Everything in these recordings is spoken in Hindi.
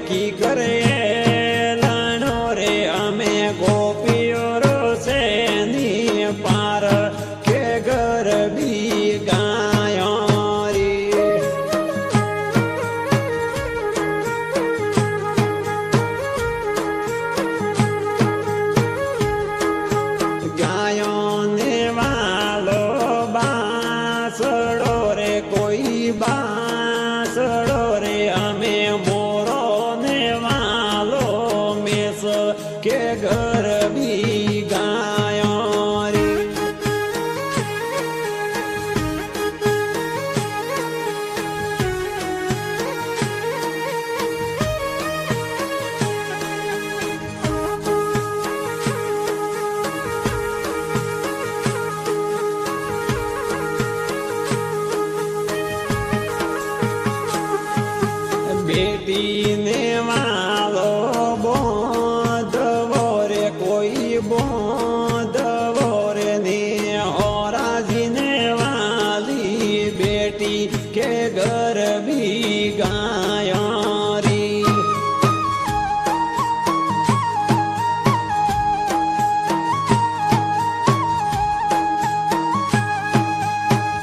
की करे लाणो रे अमे गोपियो रोसे नी पार के घर भी गायो रे गायो ने वालो बांसड़ो रे कोई बांसड़ो रे अमे मोरो ने वालो मेस के घर भी गायो रे बेटी ने वालो बोधवो रे कोई बोधवो रे ने औराजी ने वाली बेटी के घर भी गायो री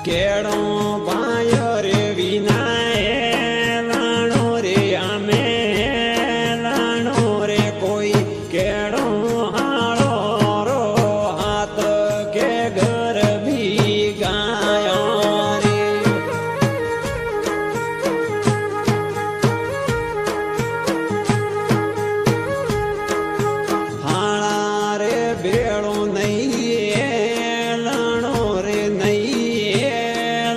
केड़ो पायो रे विनाए लाणो रे अमे लाणो रे कोई केड़ो आड़ो रो हाथ के घर भी गायो रे हाड़ा रे बेड़ो नहीं लाणो रे नहीं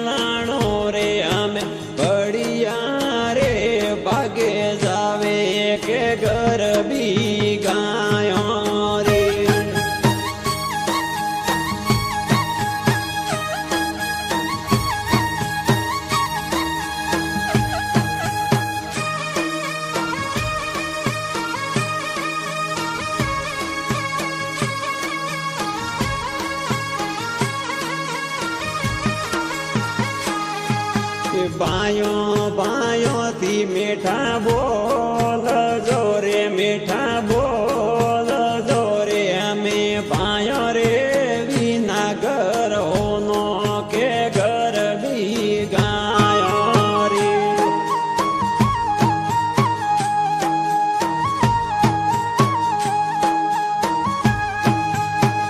लाणो रे अमे बढ़िया रे भागे जावे के घर भी गायो रे बायो बायो थी मीठा बोल जोरे मीठा बोल जोरे हमें बायो रे बिना घर होनो के घर भी गायो रे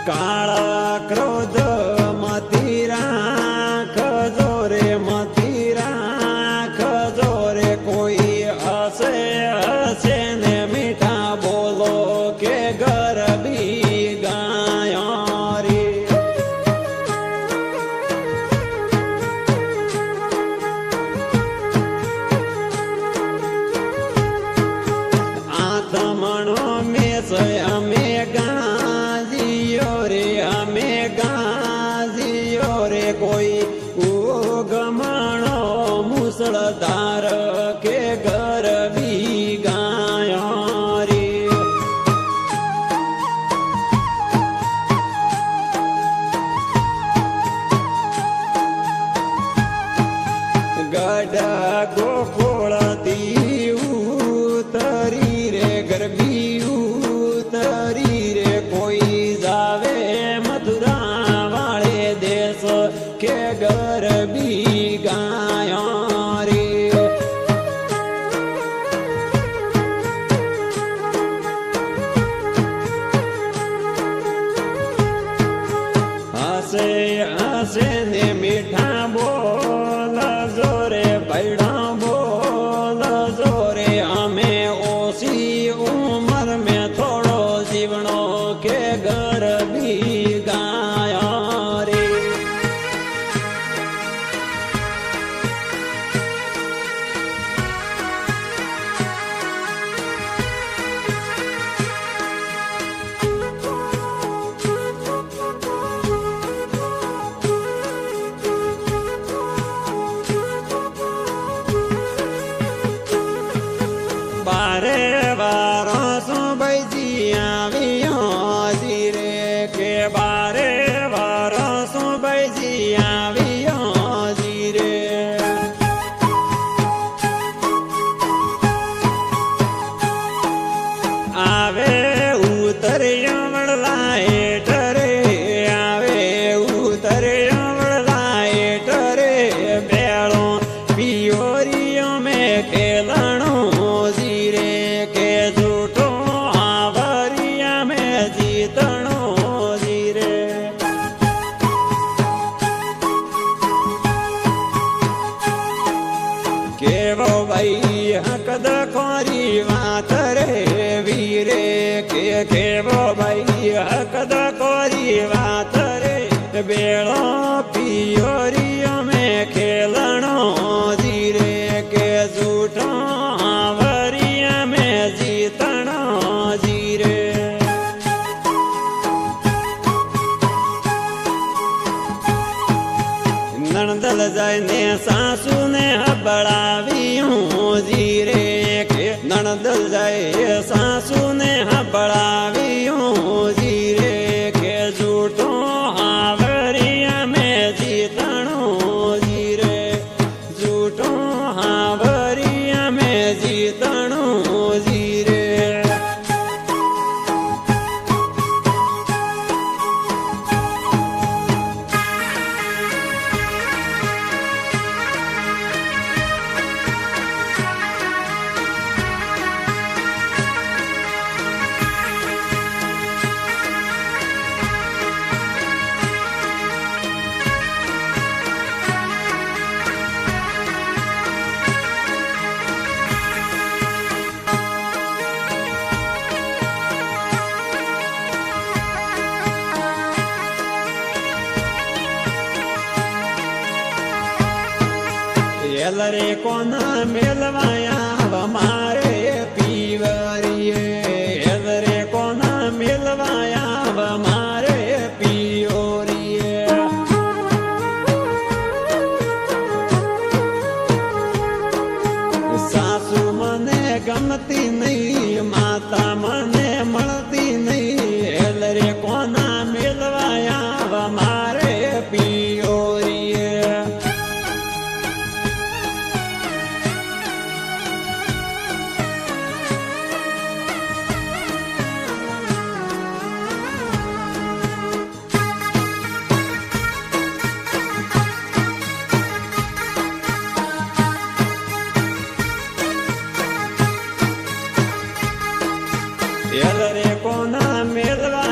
काला क्रोध मतीरा खजोरे मतीरा खजोरे कोई हसे हसे ने मीठा बोलो के घर भी गायो रे आत्मनो में से हमें गाजियो रे हमें गाजियो रे कोई गमणो मुसलधार के घर भी गायो रे गड़ा गोकुल दी उतरी रे गर्भी उतर ने सासू ने हबड़ावी हूँ जी रे के ननद जाए सासू ने हबड़ावी हूँ जी रे के झूठो हावरिया में जीतणो जी रे झूठो हावरिया में जीतणो जी रे एलरे कोना मेलवाया हमारे पीवरिए एलरे कोना मेलवाया हमारे पियोरिए सासू मने गमती नहीं माता मने मळती नहीं एलरे कोना मेलवाया हमारे पियोरिए एलरे कोना मेलवा